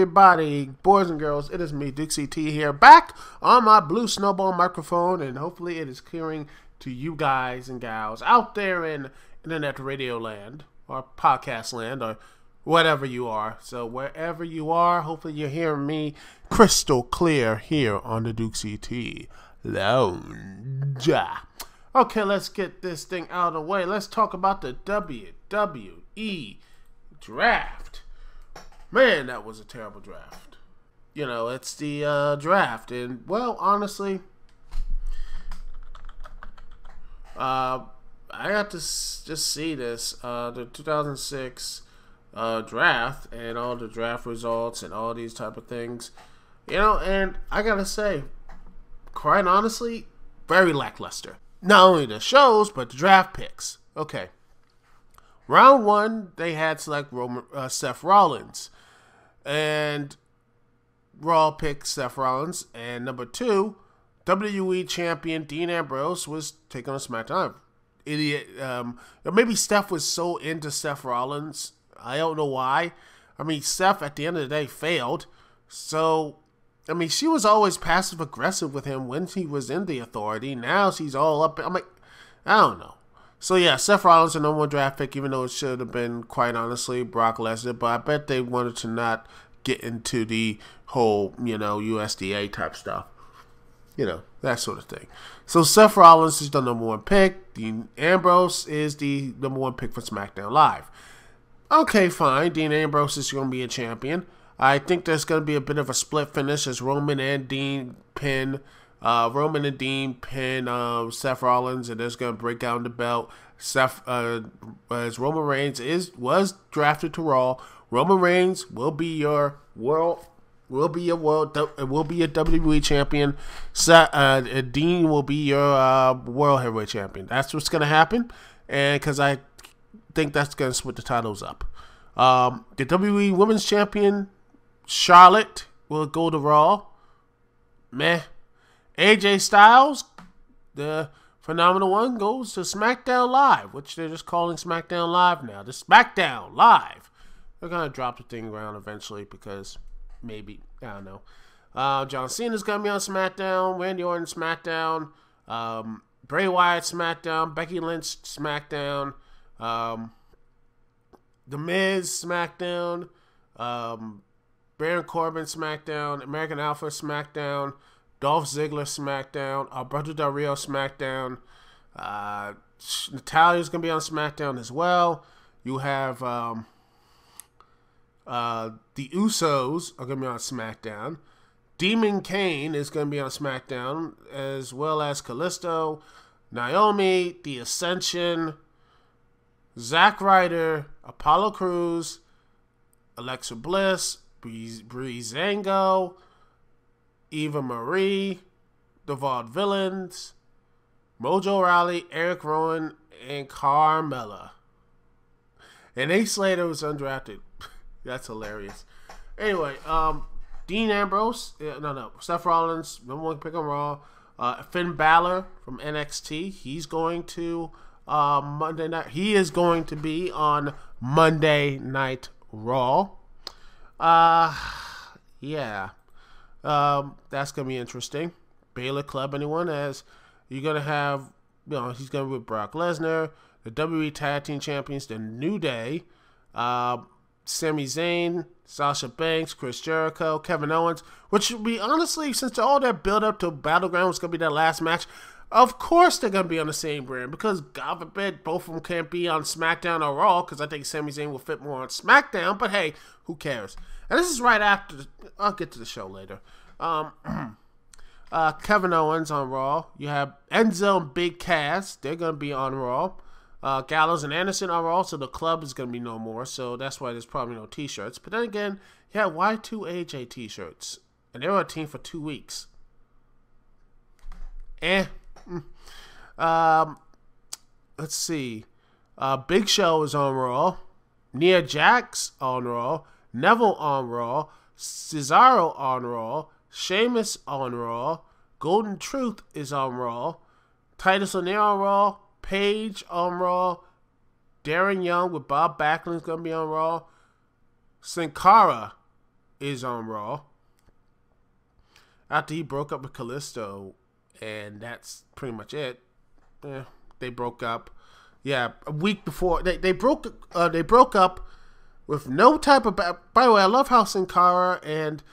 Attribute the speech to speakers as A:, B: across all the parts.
A: everybody, boys and girls? It is me, Dukect here, back on my blue snowball microphone, and hopefully it is clearing to you guys and gals out there in internet radio land, or podcast land, or whatever you are. So wherever you are, hopefully you're hearing me crystal clear here on the Dukect Lounge. Okay, let's get this thing out of the way. Let's talk about the WWE Draft. Man, that was a terrible draft. You know, it's the draft. And, well, honestly, I got to just see this. The 2006 draft and all the draft results and all these type of things. You know, and I got to say, quite honestly, very lackluster. Not only the shows, but the draft picks. Okay. Round one, they had select Seth Rollins. And Raw picked Seth Rollins. And number two, WWE champion Dean Ambrose was taking on SmackDown. Idiot. Maybe Steph was so into Seth Rollins. I don't know why. I mean, Steph, at the end of the day, failed. So, I mean, she was always passive-aggressive with him when he was in the Authority. Now she's all up. I'm like, I don't know. So, yeah, Seth Rollins, the number one draft pick, even though it should have been, quite honestly, Brock Lesnar. But I bet they wanted to not get into the whole, you know, USDA type stuff. You know, that sort of thing. So, Seth Rollins is the number one pick. Dean Ambrose is the number one pick for SmackDown Live. Okay, fine. Dean Ambrose is going to be a champion. I think there's going to be a bit of a split finish as Roman and Dean pin Seth Rollins, and there's going to break down the belt. As Roman Reigns was drafted to Raw, Roman Reigns will be a WWE champion. Dean will be your World Heavyweight champion. That's what's going to happen, and because I think that's going to split the titles up. The WWE Women's Champion Charlotte will go to Raw. Meh. AJ Styles, the phenomenal one, goes to SmackDown Live, which they're just calling SmackDown Live now. The SmackDown Live. They're going to drop the thing around eventually because maybe, I don't know. John Cena's going to be on SmackDown. Randy Orton SmackDown. Bray Wyatt SmackDown. Becky Lynch SmackDown. The Miz SmackDown. Baron Corbin SmackDown. American Alpha SmackDown. Dolph Ziggler SmackDown. Alberto Del Rio SmackDown. Natalia's going to be on SmackDown as well. You have the Usos are going to be on SmackDown. Demon Kane is going to be on SmackDown, as well as Kalisto, Naomi, The Ascension, Zack Ryder, Apollo Crews, Alexa Bliss, Breezango, Eva Marie, the Vaudevillains, Mojo Rawley, Eric Rowan, and Carmella. And Ace Slater was undrafted. That's hilarious. Anyway, Dean Ambrose, Seth Rollins, number one pick on Raw. Finn Balor from NXT, he's going to Monday night. He is going to be on Monday Night Raw. Yeah. That's going to be interesting. Baylor Club, anyone? As you're going to have, you know, he's going to be with Brock Lesnar, the WWE Tag Team Champions, the New Day, Sami Zayn, Sasha Banks, Chris Jericho, Kevin Owens, which would be, honestly, since all that build up to Battleground was going to be that last match, of course they're going to be on the same brand, because God forbid both of them can't be on SmackDown or Raw, because I think Sami Zayn will fit more on SmackDown, but hey, who cares? And this is right after, I'll get to the show later. Kevin Owens on Raw. You have Enzo and Big Cass. They're going to be on Raw. Gallows and Anderson on Raw, so the club is going to be no more. So that's why there's probably no t-shirts. But then again, yeah, why 2 AJ t-shirts? And they were a team for 2 weeks. Let's see. Big Show is on Raw. Nia Jax on Raw. Neville on Raw. Cesaro on Raw. Sheamus on Raw. Golden Truth is on Raw. Titus O'Neil on Raw. Paige on Raw. Darren Young with Bob Backlund is going to be on Raw. Sin Cara is on Raw. After he broke up with Kalisto, and that's pretty much it. Yeah, they broke up. Yeah, a week before they broke up with no type of. By the way, I love how Sin Cara and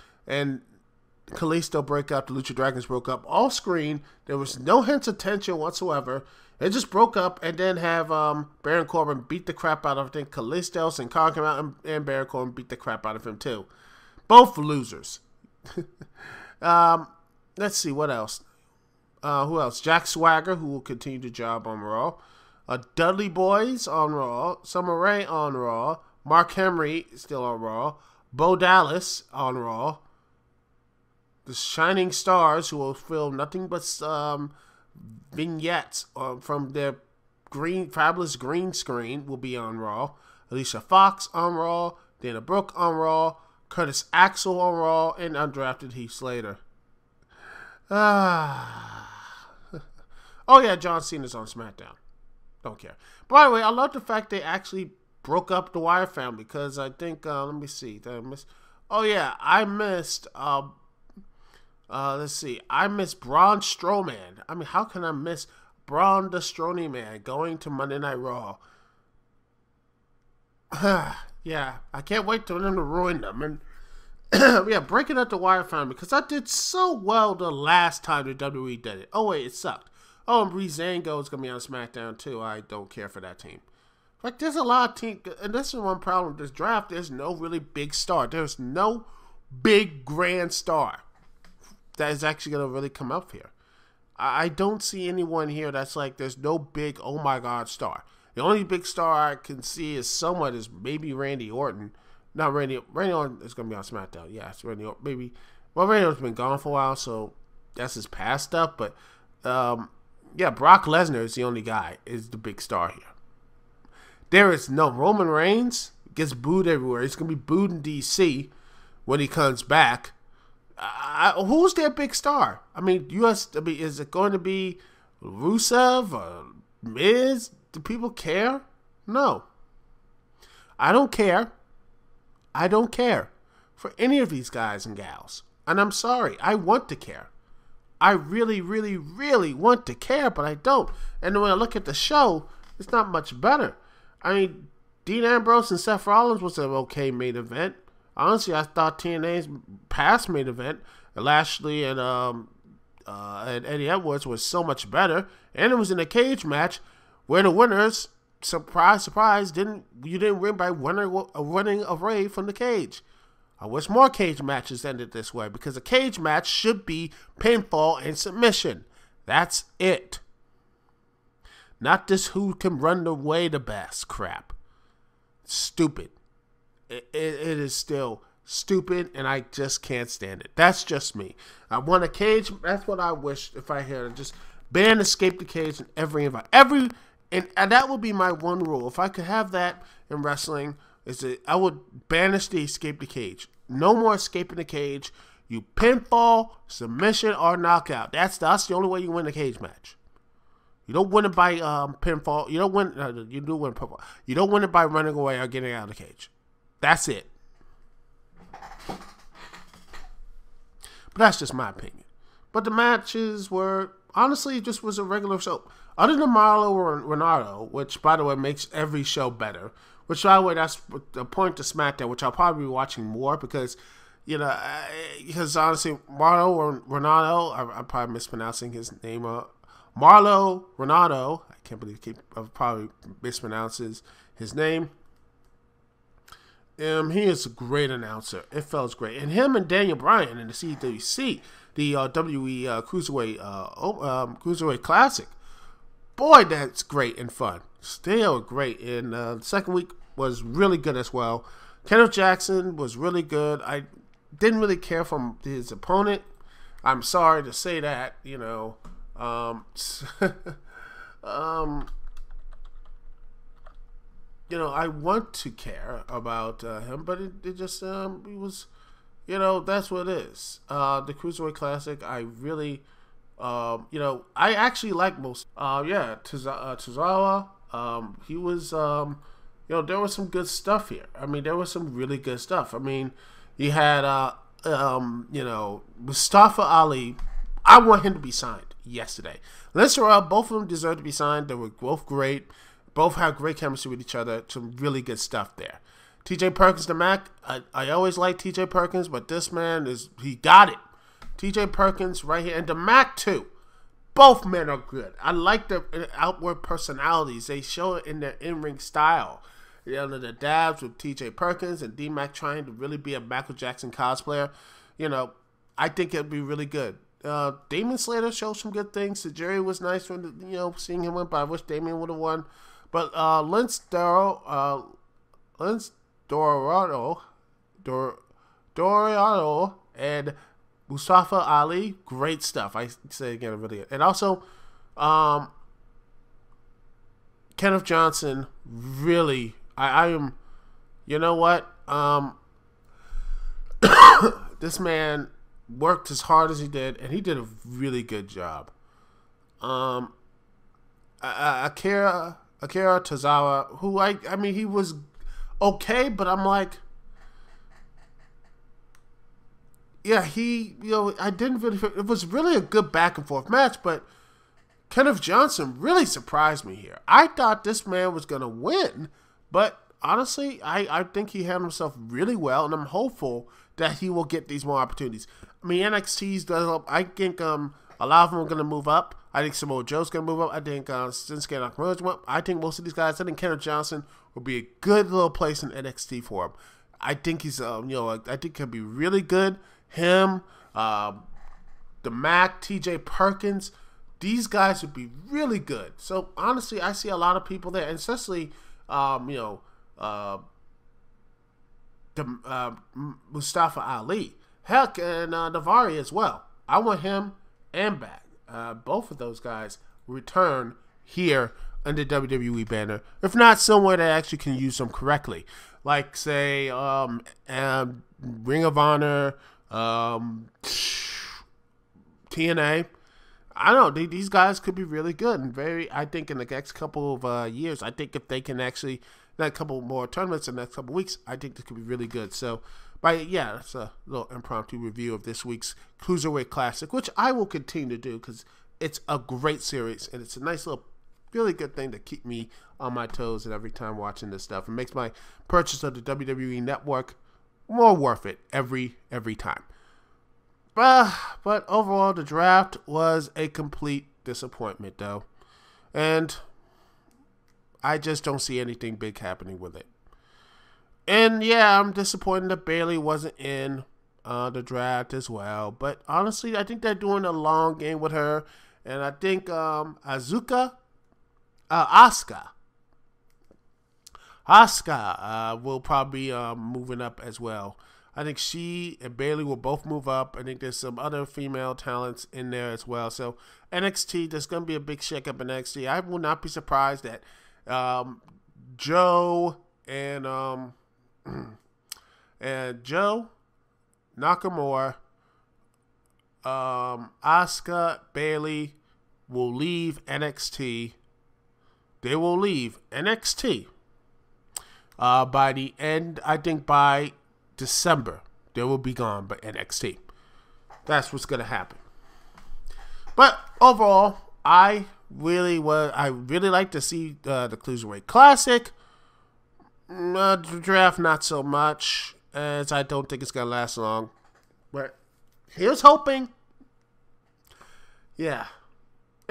A: Kalisto break up. The Lucha Dragons broke up off screen. There was no hints of tension whatsoever. They just broke up and then have Baron Corbin beat the crap out of, I think, Kalisto. Sin Cara came out and Baron Corbin beat the crap out of him too. Both losers. Let's see what else. Who else? Jack Swagger, who will continue the job on Raw. Dudley Boys on Raw. Summer Rae on Raw. Mark Henry still on Raw. Bo Dallas on Raw. The Shining Stars, who will film nothing but vignettes from their fabulous green screen, will be on Raw. Alicia Fox on Raw. Dana Brooke on Raw. Curtis Axel on Raw. And undrafted Heath Slater. Oh yeah, John Cena's on SmackDown. Don't care. By the way, I love the fact they actually broke up the Wire family, because I think let me see. Oh yeah, I missed. Let's see. I missed Braun Strowman. I mean, how can I miss Braun the Strowman Man going to Monday Night Raw? Yeah, I can't wait for them to ruin them. And yeah, breaking up the Wire family, because I did so well the last time the WWE did it. Oh wait, it sucked. Oh, and Breezango is going to be on SmackDown too. I don't care for that team. Like, there's a lot of teams, and this is one problem with this draft. There's no really big star. There's no big grand star that is actually going to really come up here. I don't see anyone here that's like, there's no big, oh my God, star. The only big star I can see is somewhat is maybe Randy Orton. Not Randy Orton is going to be on SmackDown. Yeah, it's Randy Orton. Maybe, well, Randy Orton's been gone for a while, so that's his past stuff. But, yeah, Brock Lesnar is the only guy, is the big star here. There is no Roman Reigns. Gets booed everywhere. He's going to be booed in DC when he comes back. Who's their big star? I mean, is it going to be Rusev or Miz? Do people care? No. I don't care. I don't care for any of these guys and gals. And I'm sorry. I want to care. I really, really, really want to care, but I don't. And when I look at the show, it's not much better. I mean, Dean Ambrose and Seth Rollins was an okay main event. Honestly, I thought TNA's past main event, Lashley and Eddie Edwards, was so much better. And it was in a cage match where the winners, surprise, surprise, didn't win by running away from the cage. I wish more cage matches ended this way, because a cage match should be pinfall and submission. That's it. Not this who can run away the best crap. Stupid. It is still stupid, and I just can't stand it. That's just me. I want a cage. That's what I wish if I had. Just ban escape the cage in every environment. And that would be my one rule. If I could have that in wrestling, is that I would banish the escape the cage. No more escaping the cage. You pinfall, submission, or knockout. That's the only way you win a cage match. You don't win it by pinfall. You don't win. You do win pinfall. You don't win it by running away or getting out of the cage. That's it. But that's just my opinion. But the matches were, honestly, just was a regular show. Other than Marlo Renato, which, by the way, makes every show better. Which, by the way, that's the point to SmackDown, which I'll probably be watching more because, because honestly, Marlo Renato, I'm probably mispronouncing his name. Marlo Renato, I can't believe I probably mispronounces his name. He is a great announcer. It feels great. And him and Daniel Bryan in the CWC, the WWE Cruiserweight Classic, boy, that's great and fun. Still great. And the second week was really good as well. Kenneth Jackson was really good. I didn't really care for his opponent. I'm sorry to say that, I want to care about him, but it just it was, that's what it is. The Cruiserweight Classic, I really, I actually like most. Tozawa, he was, there was some good stuff here. I mean, there was some really good stuff. I mean, You had, Mustafa Ali. I want him to be signed yesterday. Lance Terrell, both of them deserve to be signed. They were both great. Both have great chemistry with each other. Some really good stuff there. TJ Perkins, the Mac. I always liked TJ Perkins, but this man he got it. TJ Perkins right here, and the Mac too. Both men are good. I like their outward personalities. They show it in their in-ring style. The dabs with TJ Perkins and D-Mac trying to really be a Michael Jackson cosplayer. I think it'd be really good. Damon Slater showed some good things. The jury was nice when seeing him win, but I wish Damien would have won. But Lince Dorado and Mustafa Ali, great stuff. I say again, really good. And also, Kenneth Johnson, really, I am, you know what? This man worked as hard as he did, and he did a really good job. Akira Tozawa, who I mean, he was okay, but I'm like, yeah, I didn't really. It was really a good back and forth match, but Kenneth Johnson really surprised me here. I thought this man was gonna win, but honestly, I think he handled himself really well, and I'm hopeful that he will get these more opportunities. I mean, NXT's done up. I think a lot of them are gonna move up. I think Samoa Joe's gonna move up. I think Shinsuke Nakamura's up. I think most of these guys. I think Kenneth Johnson will be a good little place in NXT for him. I think he's I think he'll be really good. Him, the Mac, TJ Perkins, these guys would be really good. So honestly, I see a lot of people there, and especially Mustafa Ali, heck, and Navari as well. I want him and back. Both of those guys return here under WWE banner, if not somewhere that actually can use them correctly, like say Ring of Honor. TNA. I don't know. These guys could be really good and I think in the next couple of years, I think if they can actually, a couple more tournaments in the next couple of weeks, I think this could be really good. So, it's a little impromptu review of this week's Cruiserweight Classic, which I will continue to do because it's a great series and it's a nice little, really good thing to keep me on my toes and every time watching this stuff. It makes my purchase of the WWE Network more worth it every time. But overall, the draft was a complete disappointment, though. And I just don't see anything big happening with it. And yeah, I'm disappointed that Bayley wasn't in the draft as well. But honestly, I think they're doing a long game with her. And I think Asuka will probably be moving up as well. I think she and Bayley will both move up. I think there's some other female talents in there as well. So NXT, there's going to be a big shakeup in NXT. I will not be surprised that Joe and Joe Nakamura, Asuka, Bayley will leave NXT. They will leave NXT. By the end, I think by December, they will be gone by NXT. That's what's going to happen. But overall, I really like to see the Cruiserweight Classic. The draft, not so much, as I don't think it's going to last long. But here's hoping. Yeah.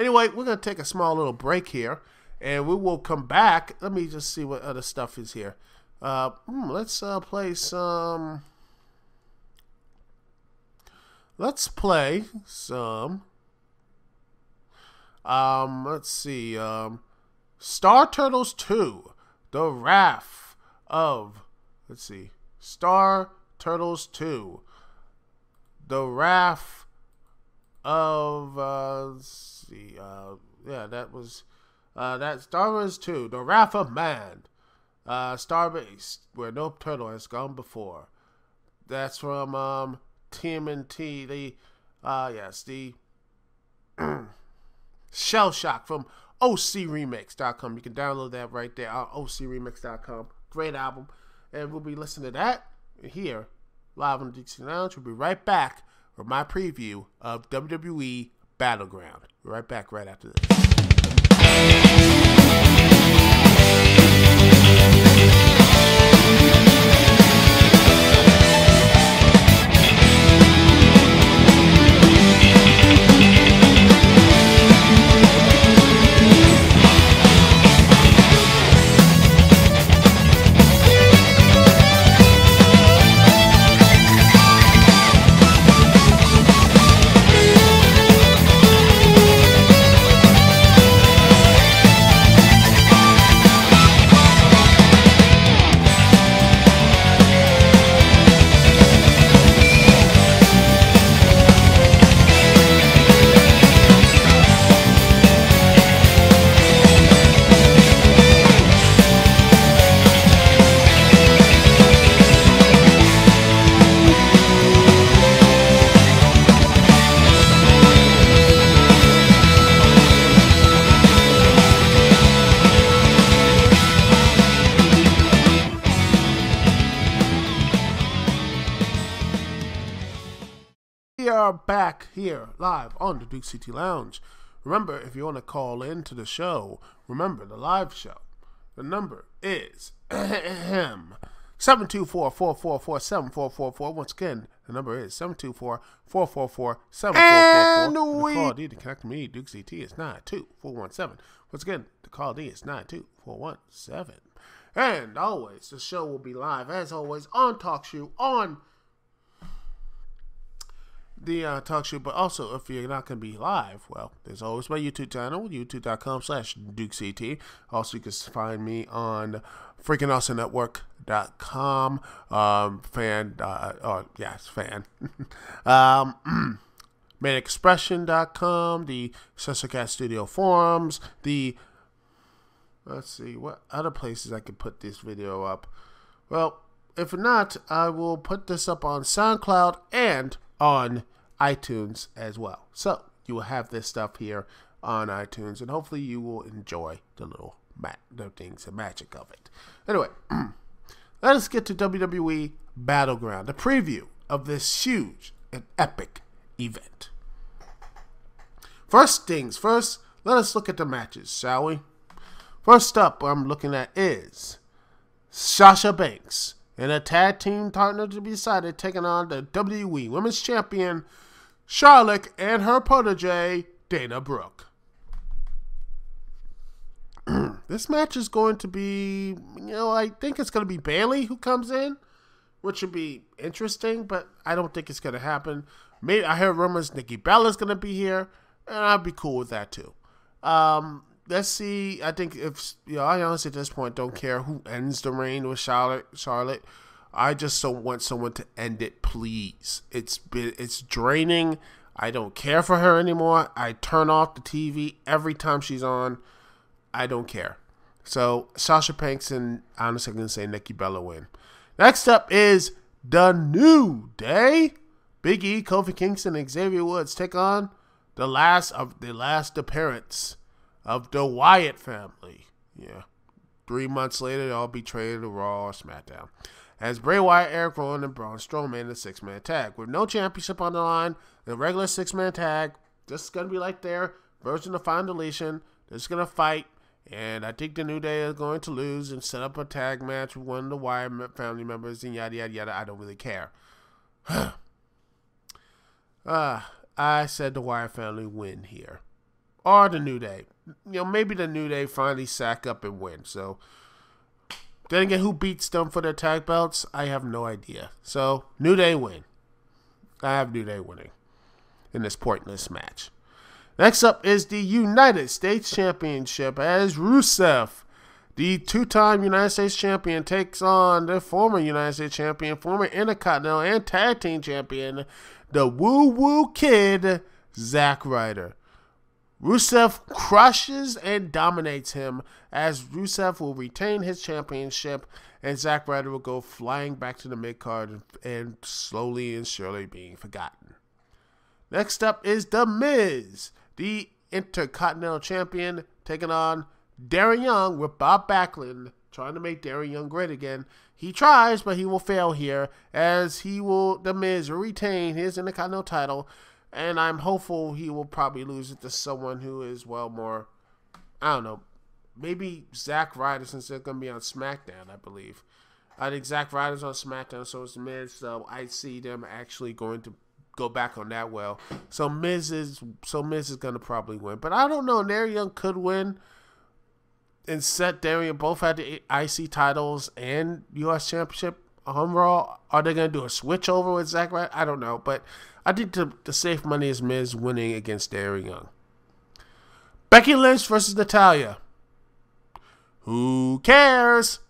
A: Anyway, we're going to take a small little break here. And we will come back. Let me just see what other stuff is here. Let's play some. Let's play some. Let's see. Star Turtles 2. The Wrath of. Let's see. Star Turtles 2. The Wrath of. Let's see. Yeah, that was. That's Star Wars 2, The Wrath of Man. Starbase, where no turtle has gone before. That's from TMNT. The Shell Shock from OCRemix.com. You can download that right there on OCRemix.com. Great album. And we'll be listening to that here live on the Dukect Lounge. We'll be right back with my preview of WWE Battleground. We'll be right back right after this. We are back here live on the Dukect Lounge. Remember, if you want to call in to the show, remember the live show. The number is 724-444-7444. Once again, the number is 724-444-7444. And the call D to connect to me, Dukect, is 92417. Once again, the call D is 92417. And always, the show will be live, as always, on TalkShoe, on the TalkShoe, but also if you're not going to be live, well, there's always my YouTube channel, youtube.com/Dukect. Also, you can find me on freakingawesomenetwork.com, manexpression.com, the Enzo&Cass Studio forums, let's see, what other places I could put this video up. Well, if not, I will put this up on SoundCloud and on iTunes as well. So you will have this stuff here on iTunes, and hopefully you will enjoy the little the things, the magic of it. Anyway, let us get to WWE Battleground, the preview of this huge and epic event. First things first, let us look at the matches, shall we? First up, what I'm looking at is Sasha Banks and a tag team partner to be decided, taking on the WWE Women's Champion, Charlotte, and her protege, Dana Brooke. This match is going to be, I think it's going to be Bayley who comes in, which would be interesting, but I don't think it's going to happen. Maybe I heard rumors Nikki Bella's going to be here, and I'd be cool with that too. Let's see. I think I honestly at this point don't care who ends the reign with Charlotte. I just don't want someone to end it, please. It's draining. I don't care for her anymore. I turn off the TV every time she's on. I don't care. So Sasha Banks and honestly I'm gonna say Nikki Bella win. Next up is The New Day. Big E, Kofi Kingston, and Xavier Woods take on the last appearance of the Wyatt family. Yeah. 3 months later, they'll be traded to Raw or SmackDown. As Bray Wyatt, Eric Rowan, and Braun Strowman in a 6-man tag. With no championship on the line, the regular 6-man tag, this is going to be like their version of Final Deletion. They're just going to fight, and I think the New Day is going to lose and set up a tag match with one of the Wyatt family members, and yada, yada, yada. I don't really care. I said the Wyatt family win here. Or the New Day. Maybe the New Day finally sack up and win. So, then again, who beats them for their tag belts? I have no idea. So, New Day win. I have New Day winning in this pointless match. Next up is the United States Championship as Rusev, the 2-time United States Champion, takes on the former United States Champion, former Intercontinental and Tag Team Champion, the Woo Woo Kid, Zack Ryder. Rusev crushes and dominates him, as Rusev will retain his championship and Zack Ryder will go flying back to the mid-card and slowly and surely being forgotten. Next up is The Miz, the Intercontinental Champion, taking on Darren Young with Bob Backlund, trying to make Darren Young great again. He tries, but he will fail here, as The Miz will retain his Intercontinental title, and I'm hopeful he will probably lose it to someone who is, well, more, I don't know, maybe Zack Ryder, since they're going to be on SmackDown, I believe. I think Zack Ryder's on SmackDown, so is The Miz, so I see them actually going to go back on that well. So Miz is going to probably win. But I don't know, Darren Young could win and set Darren. Both had the IC titles and U.S. Championship on Raw. Are they going to do a switch over with Zack Ryder? I don't know, but I think the safe money is Miz winning against Darren Young. Becky Lynch versus Natalya. Who cares?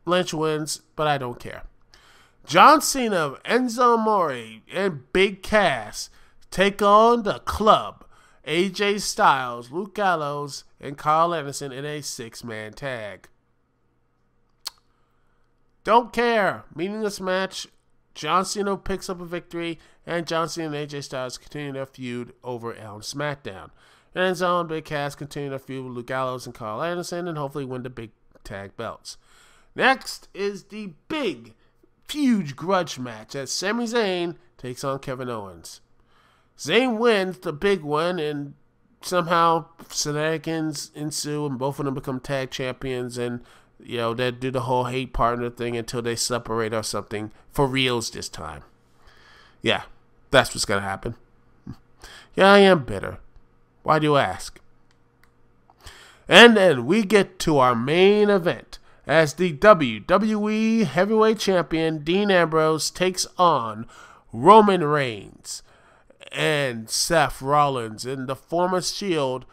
A: Lynch wins, but I don't care. John Cena, Enzo Amore, and Big Cass take on the Club. AJ Styles, Luke Gallows, and Carl Anderson in a 6-man tag. Don't care. Meaningless match. John Cena picks up a victory, and John Cena and AJ Styles continue their feud over on SmackDown. Enzo and Big Cass continue their feud with Luke Gallows and Carl Anderson, and hopefully win the big tag belts. Next is the big, huge grudge match as Sami Zayn takes on Kevin Owens. Zayn wins the big one, and somehow shenanigans ensue, and both of them become tag champions, and they do the whole hate partner thing until they separate or something for reals this time. Yeah, that's what's gonna happen. Yeah, I am bitter. Why do you ask? And then we get to our main event, as the WWE Heavyweight Champion Dean Ambrose takes on Roman Reigns and Seth Rollins, and the former Shield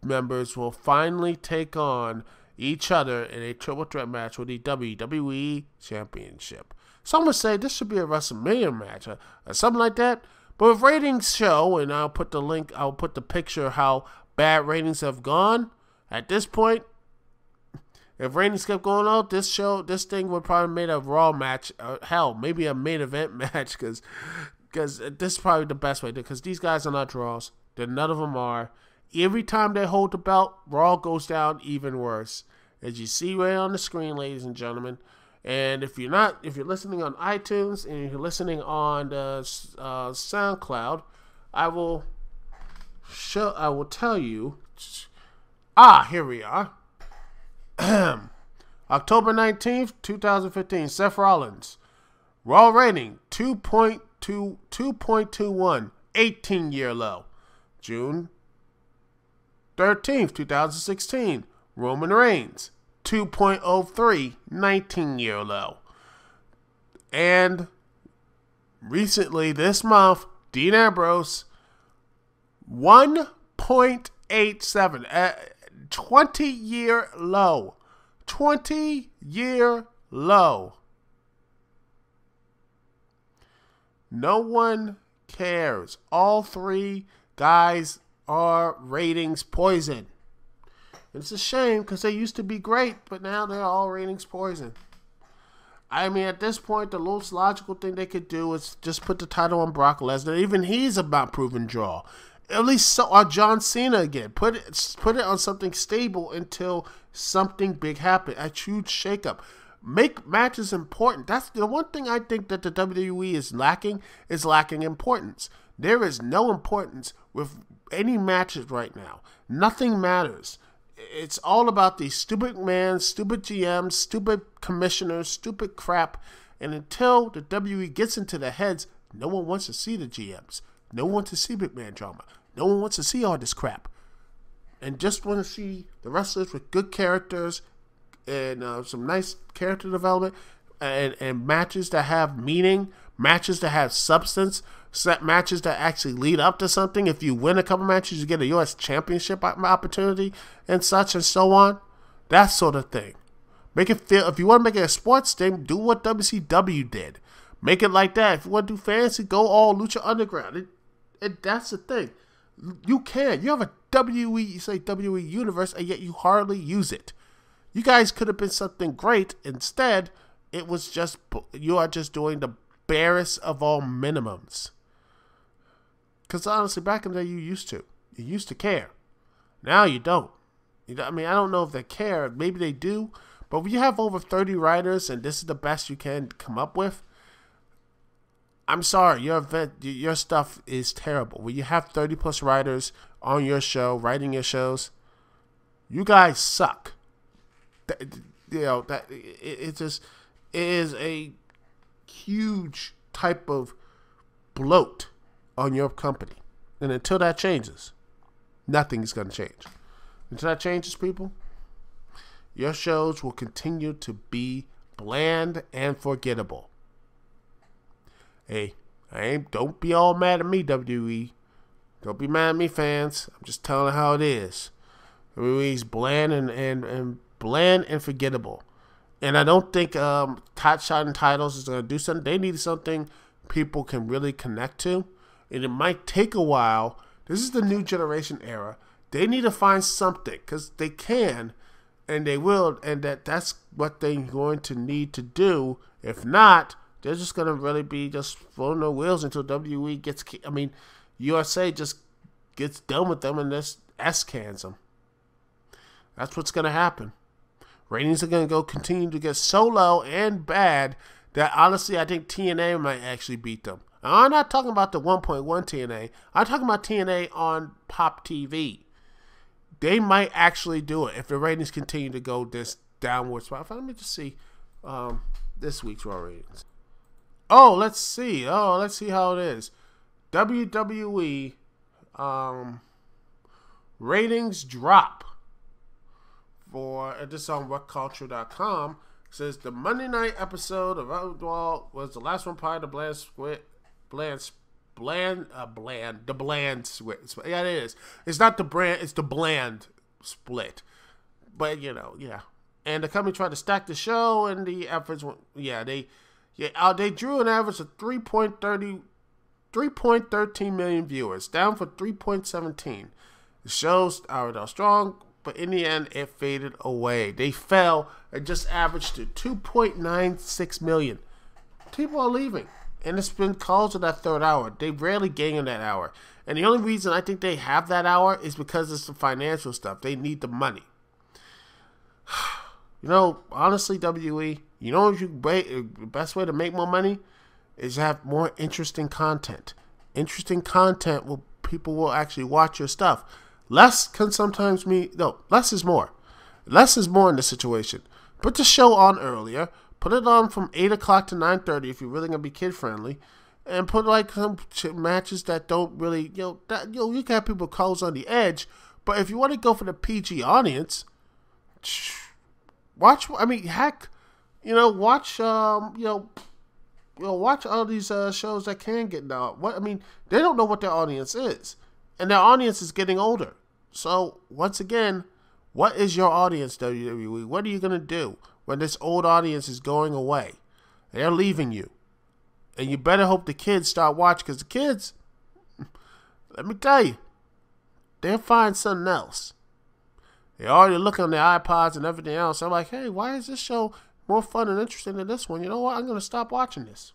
A: members will finally take on each other in a triple threat match with the WWE Championship. Some would say this should be a WrestleMania match or something like that, but if ratings show, and I'll put the picture of how bad ratings have gone at this point. If ratings kept going out, this thing would probably made a Raw match, hell, maybe a main event match, because this is probably the best way, because these guys are not draws. None of them are. Every time they hold the belt, Raw goes down even worse, as you see right on the screen, ladies and gentlemen. And if you're listening on iTunes and you're listening on the SoundCloud, I will tell you. Here we are. October 19th, 2015, Seth Rollins. Raw rating 2.21, 18-year low. June 13th, 2016, Roman Reigns. 2.03, 19-year low. And recently, this month, Dean Ambrose, 1.87, 20-year low. 20-year low. No one cares. All three guys are ratings poison. It's a shame, because they used to be great, but now they're all ratings poison. I mean, at this point, the most logical thing they could do is just put the title on Brock Lesnar. Even he's about proven draw. At least so, or John Cena again. Put it on something stable until something big happens. A huge shakeup. Make matches important. That's the one thing I think that the WWE is lacking importance. There is no importance with any matches right now. Nothing matters. It's all about these stupid men, stupid GMs, stupid commissioners, stupid crap. And until the WWE gets into their heads, no one wants to see the GMs. No one wants to see big man drama. No one wants to see all this crap. And just want to see the wrestlers with good characters and some nice character development and matches that have meaning, matches that have substance, matches that actually lead up to something. If you win a couple matches, you get a U.S. Championship opportunity and such and so on. That sort of thing. Make it feel, if you want to make it a sports thing, do what WCW did. Make it like that. If you want to do fancy, go all Lucha Underground. That's the thing. You can. You have a WWE universe, and yet you hardly use it. You guys could have been something great. Instead, it was just, you are just doing the barest of all minimums. Because honestly, back in the day, you used to care. Now you don't. I mean, I don't know if they care. Maybe they do, But when you have over 30 writers and this is the best you can come up with, I'm sorry, your stuff is terrible. When you have 30 plus writers on your show, writing your shows, you guys suck. It is a huge type of bloat on your company. And until that changes, nothing's going to change. Until that changes, people, your shows will continue to be bland and forgettable. Hey, don't be all mad at me, WWE. Don't be mad at me, fans. I'm just telling how it is. WWE's bland and bland and forgettable. And I don't think Hot Shot and Titles is going to do something. They need something people can really connect to. And it might take a while. This is the new generation era. They need to find something because they can and they will. And that's what they're going to need to do. If not, they're just going to really be just floating their wheels until WWE gets, USA just gets done with them and just S-cans them. That's what's going to happen. Ratings are going to continue to get so low and bad that honestly I think TNA might actually beat them. Now, I'm not talking about the 1.1 TNA. I'm talking about TNA on Pop TV. They might actually do it if the ratings continue to go this downward spot. Let me just see this week's Raw ratings. Oh, let's see. Let's see how it is. WWE ratings drop. For this on WhatCulture.com says the Monday night episode of Outlaw was the last one prior to bland split. The bland split. Yeah, it is. It's not the brand. It's the bland split. But yeah. And the company tried to stack the show, and the efforts. They drew an average of 3.13 million viewers, down from 3.17. The show started out strong, but in the end, it faded away. They fell and just averaged to 2.96 million. People are leaving. And it's been calls of that third hour. They rarely gain in that hour. And the only reason I think they have that hour is because it's the financial stuff. They need the money. Honestly, WWE, the best way to make more money is to have more interesting content. Interesting content people will actually watch your stuff. Less can sometimes mean, less is more. Less is more in this situation. Put the show on earlier. Put it on from 8 o'clock to 9:30 if you're really going to be kid-friendly. And put some matches that don't really, you can have people calls on the edge. But if you want to go for the PG audience, watch all these, shows that can get now. They don't know what their audience is. And their audience is getting older. So, once again, what is your audience, WWE? What are you going to do when this old audience is going away? They're leaving you. And you better hope the kids start watching, because the kids, let me tell you, they'll find something else. They already look on their iPods and everything else. They're like, hey, why is this show more fun and interesting than this one? You know what? I'm going to stop watching this.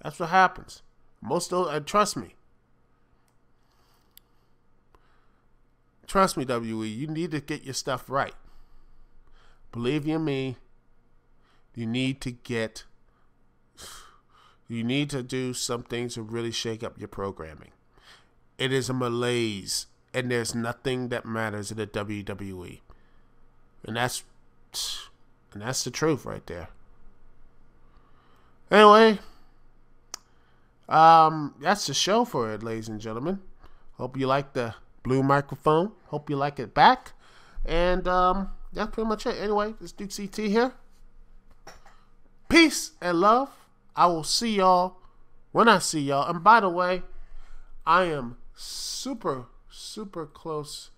A: That's what happens. Most of those, trust me. Trust me, WWE, you need to get your stuff right. Believe you me, you need to do some things to really shake up your programming. It is a malaise, and there's nothing that matters in the WWE. And that's the truth right there. Anyway, that's the show for it, ladies and gentlemen. Hope you like the blue microphone. Hope you like it back. And that's pretty much it. Anyway, it's Dukect here. Peace and love. I will see y'all when I see y'all. And by the way, I am super close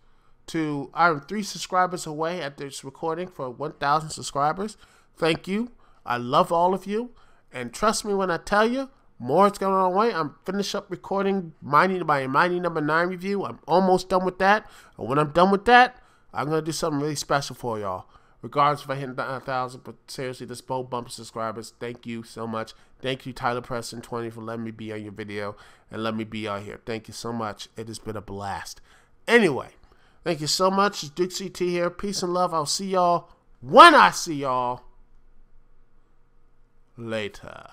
A: to, I'm 3 subscribers away at this recording for 1,000 subscribers. Thank you. I love all of you. And trust me when I tell you, more is going on the way. I'm finished up recording my Mighty Number 9 review. I'm almost done with that. And when I'm done with that, I'm going to do something really special for y'all. Regardless if I hit 1,000, but seriously, this bold bump of subscribers, thank you so much. Thank you, Tyler Preston 20, for letting me be on your video and let me be out here. Thank you so much. It has been a blast. Anyway, thank you so much. It's Dukect here. Peace and love. I'll see y'all when I see y'all later.